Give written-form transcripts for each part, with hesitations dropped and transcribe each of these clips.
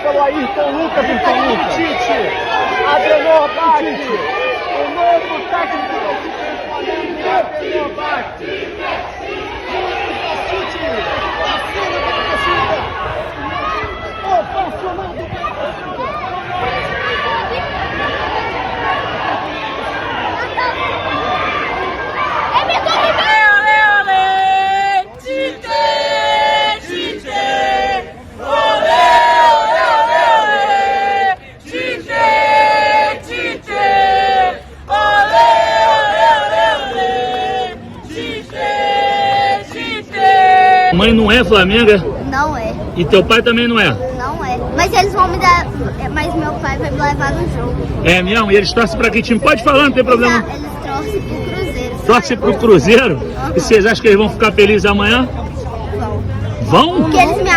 pelo Ayrton Lucas, o Tite, Adenor Bach, o novo técnico da equipe do Flamengo, Adenor Bach. Tite, acima da torcida, ovacionado pela torcida. Mãe não é Flamengo? Não é. E teu pai também não é? Não é. Mas eles vão me dar. Mas meu pai vai me levar no jogo. É mesmo? E eles torcem pra que time? Pode falar, não tem problema. Eles torcem pro Cruzeiro. Torce pro Cruzeiro? E vocês acham que eles vão ficar felizes amanhã? Vão? Porque eles me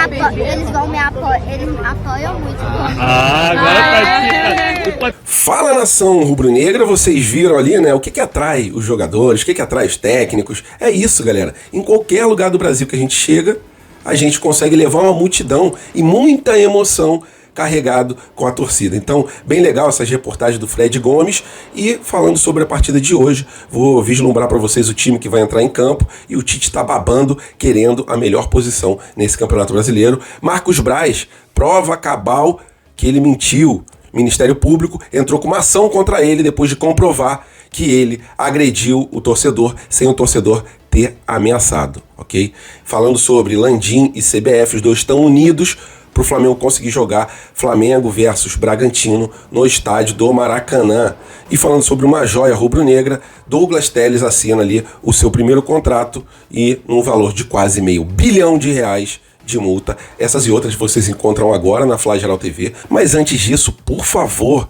apoiam muito. Ah, agora tá. Fala, nação rubro-negra, vocês viram ali, né? O que atrai os jogadores, o que atrai os técnicos. É isso, galera. Em qualquer lugar do Brasil que a gente chega, a gente consegue levar uma multidão e muita emoção carregado com a torcida. Então, bem legal essas reportagens do Fred Gomes. E falando sobre a partida de hoje, vou vislumbrar para vocês o time que vai entrar em campo. E o Tite está babando, querendo a melhor posição nesse Campeonato Brasileiro. Marcos Braz prova cabal que ele mentiu. O Ministério Público entrou com uma ação contra ele depois de comprovar que ele agrediu o torcedor sem o torcedor ter ameaçado, ok? Falando sobre Landim e CBF, os dois estão unidos para o Flamengo conseguir jogar Flamengo versus Bragantino no estádio do Maracanã. E falando sobre uma joia rubro-negra, Douglas Telles assina ali o seu primeiro contrato e um valor de quase R$500 bilhão de multa. Essas e outras vocês encontram agora na Fla Geral TV. Mas antes disso, por favor,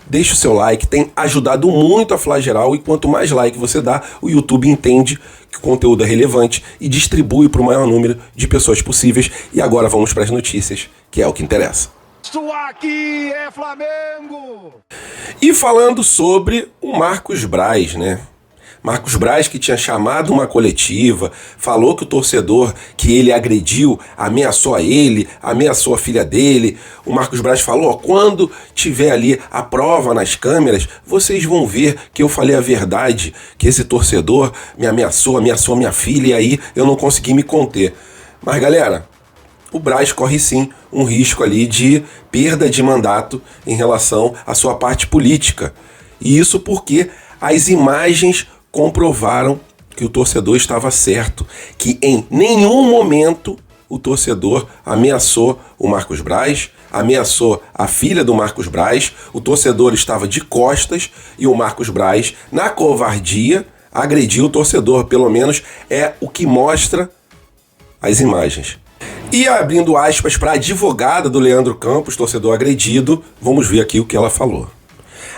deixe o seu like, tem ajudado muito a Fla Geral, e quanto mais like você dá, o YouTube entende que o conteúdo é relevante e distribui para o maior número de pessoas possíveis. E agora vamos para as notícias, que é o que interessa. Isso aqui é Flamengo! E falando sobre o Marcos Braz, né? Marcos Braz, que tinha chamado uma coletiva, falou que o torcedor que ele agrediu ameaçou a ele, ameaçou a filha dele. O Marcos Braz falou, ó, quando tiver ali a prova nas câmeras, vocês vão ver que eu falei a verdade, que esse torcedor me ameaçou a minha filha, e aí eu não consegui me conter. Mas galera, o Braz corre sim um risco ali de perda de mandato em relação à sua parte política. E isso porque as imagens comprovaram que o torcedor estava certo, que em nenhum momento o torcedor ameaçou o Marcos Braz, ameaçou a filha do Marcos Braz. O torcedor estava de costas e o Marcos Braz, na covardia, agrediu o torcedor. Pelo menos é o que mostra as imagens. E abrindo aspas para a advogada do Leandro Campos, torcedor agredido, vamos ver aqui o que ela falou.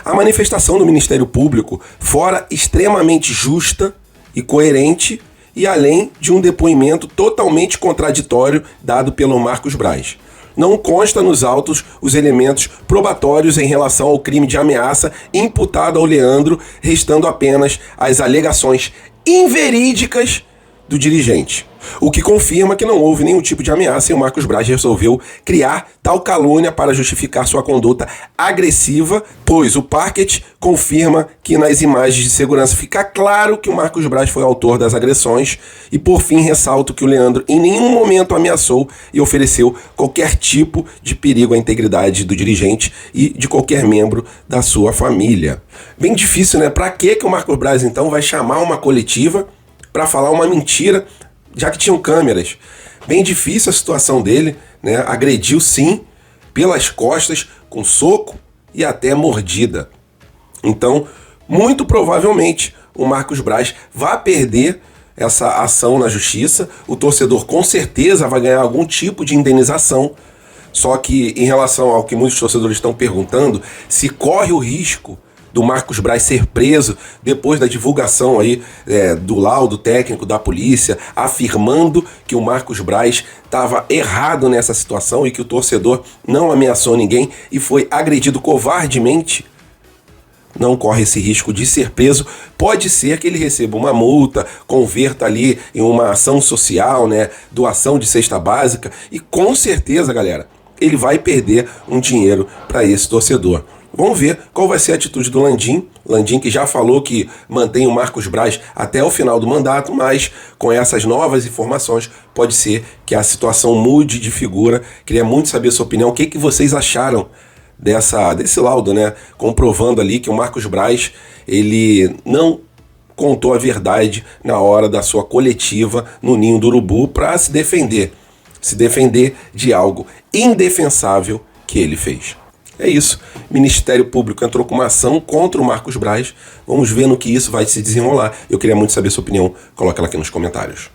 A manifestação do Ministério Público fora extremamente justa e coerente, e além de um depoimento totalmente contraditório dado pelo Marcos Braz. Não consta nos autos os elementos probatórios em relação ao crime de ameaça imputado ao Leandro, restando apenas as alegações inverídicas do dirigente. O que confirma que não houve nenhum tipo de ameaça e o Marcos Braz resolveu criar tal calúnia para justificar sua conduta agressiva, pois o parquet confirma que nas imagens de segurança fica claro que o Marcos Braz foi autor das agressões. E por fim ressalto que o Leandro em nenhum momento ameaçou e ofereceu qualquer tipo de perigo à integridade do dirigente e de qualquer membro da sua família. Bem difícil, né? Pra que o Marcos Braz então vai chamar uma coletiva para falar uma mentira, já que tinham câmeras? Bem difícil a situação dele, né? Agrediu sim, pelas costas, com soco e até mordida. Então, muito provavelmente, o Marcos Braz vai perder essa ação na justiça. O torcedor com certeza vai ganhar algum tipo de indenização. Só que em relação ao que muitos torcedores estão perguntando, se corre o risco do Marcos Braz ser preso depois da divulgação aí do laudo técnico da polícia, afirmando que o Marcos Braz estava errado nessa situação e que o torcedor não ameaçou ninguém e foi agredido covardemente, não corre esse risco de ser preso. Pode ser que ele receba uma multa, converta ali em uma ação social, né, doação de cesta básica, e com certeza, galera, ele vai perder um dinheiro para esse torcedor. Vamos ver qual vai ser a atitude do Landim. Landim que já falou que mantém o Marcos Braz até o final do mandato, mas com essas novas informações pode ser que a situação mude de figura. Queria muito saber a sua opinião. O que vocês acharam desse laudo, né? Comprovando ali que o Marcos Braz, ele não contou a verdade na hora da sua coletiva no Ninho do Urubu para se defender de algo indefensável que ele fez. É isso. O Ministério Público entrou com uma ação contra o Marcos Braz. Vamos ver no que isso vai se desenrolar. Eu queria muito saber a sua opinião. Coloca ela aqui nos comentários.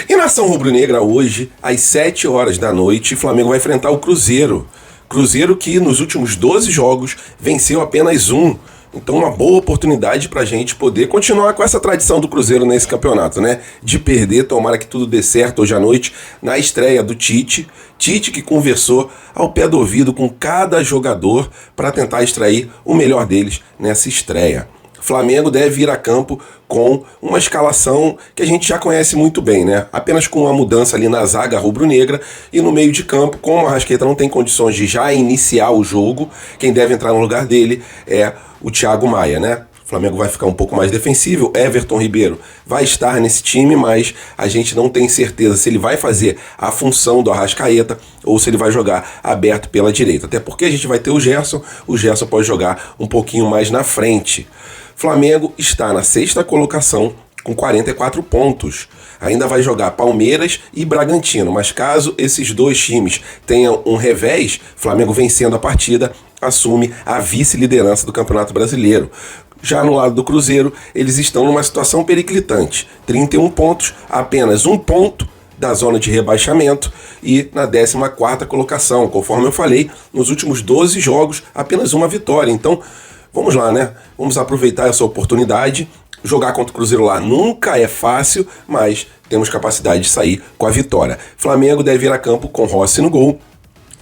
E na ação rubro-negra hoje, às 7 horas da noite, o Flamengo vai enfrentar o Cruzeiro. Cruzeiro que nos últimos 12 jogos venceu apenas um. Então uma boa oportunidade para a gente poder continuar com essa tradição do Cruzeiro nesse campeonato, né? De perder, tomara que tudo dê certo hoje à noite, na estreia do Tite. Tite que conversou ao pé do ouvido com cada jogador para tentar extrair o melhor deles nessa estreia. Flamengo deve ir a campo com uma escalação que a gente já conhece muito bem, né? Apenas com uma mudança ali na zaga rubro-negra e no meio de campo, como o Arrascaeta não tem condições de já iniciar o jogo, quem deve entrar no lugar dele é o Thiago Maia, né? O Flamengo vai ficar um pouco mais defensivo. Everton Ribeiro vai estar nesse time, mas a gente não tem certeza se ele vai fazer a função do Arrascaeta ou se ele vai jogar aberto pela direita. Até porque a gente vai ter o Gerson pode jogar um pouquinho mais na frente. Flamengo está na 6ª colocação com 44 pontos. Ainda vai jogar Palmeiras e Bragantino, mas caso esses dois times tenham um revés, Flamengo vencendo a partida, assume a vice-liderança do Campeonato Brasileiro. Já no lado do Cruzeiro, eles estão numa situação periclitante. 31 pontos, apenas um ponto da zona de rebaixamento e na 14ª colocação. Conforme eu falei, nos últimos 12 jogos, apenas uma vitória. Então, vamos lá, né? Vamos aproveitar essa oportunidade. Jogar contra o Cruzeiro lá nunca é fácil, mas temos capacidade de sair com a vitória. Flamengo deve ir a campo com Rossi no gol.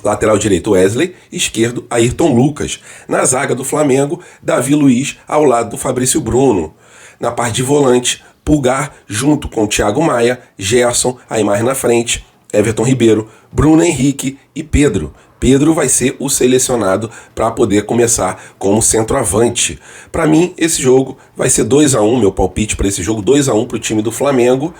Lateral direito Wesley, esquerdo Ayrton Lucas. Na zaga do Flamengo, Davi Luiz ao lado do Fabrício Bruno. Na parte de volante, Pulgar junto com Thiago Maia, Gerson aí mais na frente, Everton Ribeiro, Bruno Henrique e Pedro. Pedro vai ser o selecionado para poder começar como centroavante. Para mim, esse jogo vai ser 2-1, meu palpite para esse jogo, 2-1 para o time do Flamengo.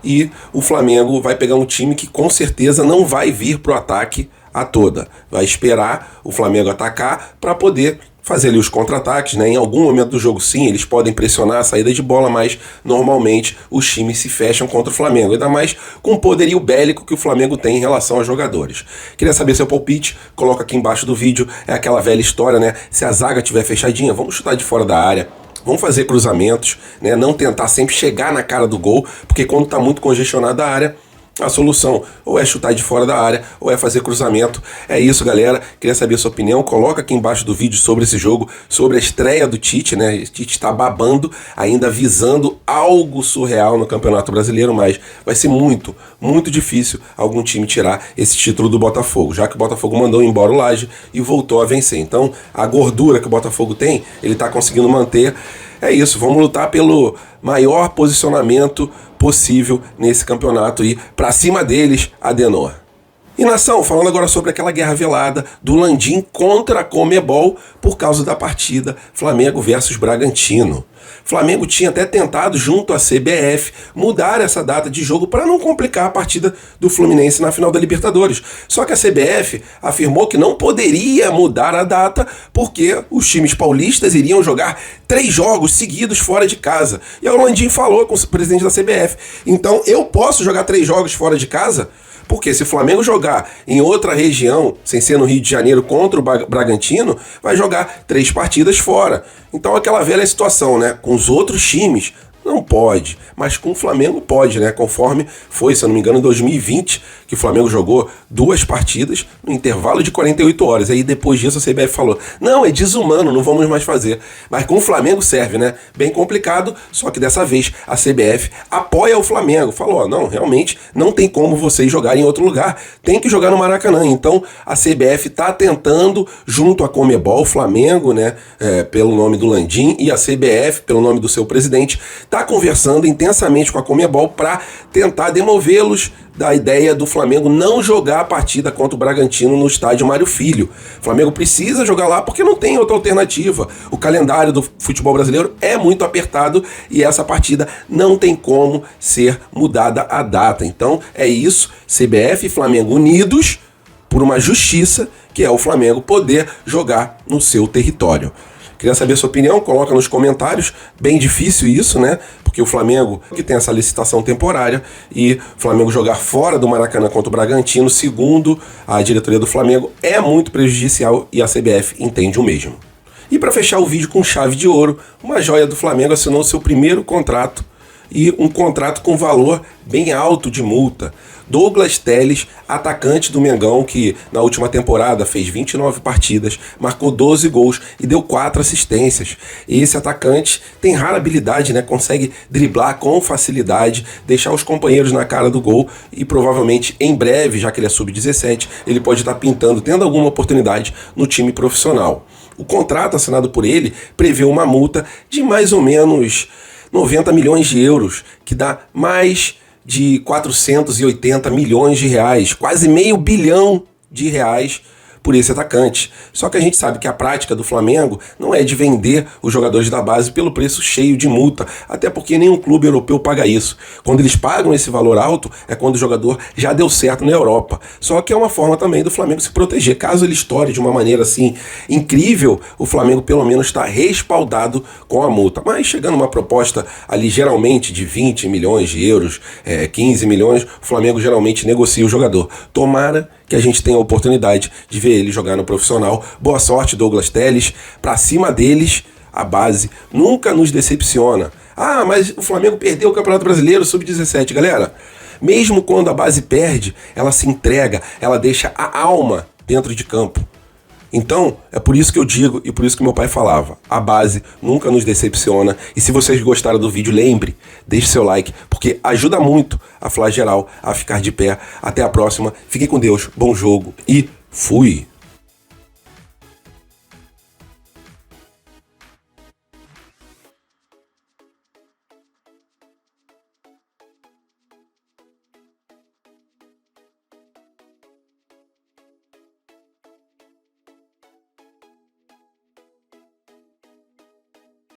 E o Flamengo vai pegar um time que com certeza não vai vir para o ataque a toda. Vai esperar o Flamengo atacar para poder fazer ali os contra-ataques, né? Em algum momento do jogo, sim, eles podem pressionar a saída de bola, mas normalmente os times se fecham contra o Flamengo, ainda mais com o poderio bélico que o Flamengo tem em relação aos jogadores. Queria saber seu palpite, coloca aqui embaixo do vídeo, é aquela velha história, né? Se a zaga estiver fechadinha, vamos chutar de fora da área, vamos fazer cruzamentos, né? Não tentar sempre chegar na cara do gol, porque quando está muito congestionada a área, a solução ou é chutar de fora da área ou é fazer cruzamento. É isso, galera. Queria saber a sua opinião. Coloca aqui embaixo do vídeo sobre esse jogo, sobre a estreia do Tite, né? O Tite está babando, ainda visando algo surreal no Campeonato Brasileiro, mas vai ser muito, muito difícil algum time tirar esse título do Botafogo, já que o Botafogo mandou embora o Laje e voltou a vencer. Então, a gordura que o Botafogo tem, ele está conseguindo manter. É isso, vamos lutar pelo maior posicionamento possível nesse campeonato e pra cima deles, Adenor. E nação, falando agora sobre aquela guerra velada do Landim contra a Conmebol por causa da partida Flamengo versus Bragantino. Flamengo tinha até tentado, junto à CBF, mudar essa data de jogo para não complicar a partida do Fluminense na final da Libertadores. Só que a CBF afirmou que não poderia mudar a data porque os times paulistas iriam jogar 3 jogos seguidos fora de casa. E o Landim falou com o presidente da CBF, então eu posso jogar 3 jogos fora de casa? Porque se o Flamengo jogar em outra região, sem ser no Rio de Janeiro, contra o Bragantino, vai jogar 3 partidas fora. Então aquela velha situação, né? Com os outros times, não pode, mas com o Flamengo pode, né? Conforme foi, se eu não me engano, em 2020, que o Flamengo jogou 2 partidas no intervalo de 48 horas. Aí depois disso a CBF falou, não, é desumano, não vamos mais fazer. Mas com o Flamengo serve, né? Bem complicado, só que dessa vez a CBF apoia o Flamengo. Falou, não, realmente não tem como vocês jogarem em outro lugar, tem que jogar no Maracanã. Então a CBF está tentando, junto à Conmebol, o Flamengo, né, pelo nome do Landim, e a CBF, pelo nome do seu presidente, está está conversando intensamente com a Conmebol para tentar demovê-los da ideia do Flamengo não jogar a partida contra o Bragantino no estádio Mário Filho. O Flamengo precisa jogar lá porque não tem outra alternativa. O calendário do futebol brasileiro é muito apertado e essa partida não tem como ser mudada a data. Então é isso, CBF e Flamengo unidos por uma justiça, que é o Flamengo poder jogar no seu território. Queria saber a sua opinião, coloca nos comentários. Bem difícil isso, né? Porque o Flamengo que tem essa licitação temporária e o Flamengo jogar fora do Maracanã contra o Bragantino, segundo a diretoria do Flamengo, é muito prejudicial e a CBF entende o mesmo. E para fechar o vídeo com chave de ouro, uma joia do Flamengo assinou seu primeiro contrato e um contrato com valor bem alto de multa. Douglas Telles, atacante do Mengão, que na última temporada fez 29 partidas, marcou 12 gols e deu 4 assistências. E esse atacante tem rara habilidade, né? Consegue driblar com facilidade, deixar os companheiros na cara do gol e provavelmente em breve, já que ele é sub-17, ele pode estar pintando, tendo alguma oportunidade no time profissional. O contrato assinado por ele prevê uma multa de mais ou menos 90 milhões de euros, que dá mais de 480 milhões de reais, quase meio bilhão de reais por esse atacante. Só que a gente sabe que a prática do Flamengo não é de vender os jogadores da base pelo preço cheio de multa, até porque nenhum clube europeu paga isso. Quando eles pagam esse valor alto é quando o jogador já deu certo na Europa. Só que é uma forma também do Flamengo se proteger. Caso ele estoure de uma maneira assim incrível, o Flamengo pelo menos está respaldado com a multa. Mas chegando uma proposta ali geralmente de 20 milhões de euros, 15 milhões, o Flamengo geralmente negocia o jogador. Tomara que a gente tenha a oportunidade de ver ele jogar no profissional. Boa sorte, Douglas Telles. Pra cima deles, a base nunca nos decepciona. Ah, mas o Flamengo perdeu o Campeonato Brasileiro Sub-17. Galera, mesmo quando a base perde, ela se entrega, ela deixa a alma dentro de campo. Então, é por isso que eu digo e por isso que meu pai falava, a base nunca nos decepciona. E se vocês gostaram do vídeo, lembre, deixe seu like, porque ajuda muito a Fla Geral a ficar de pé. Até a próxima, fiquem com Deus, bom jogo e fui!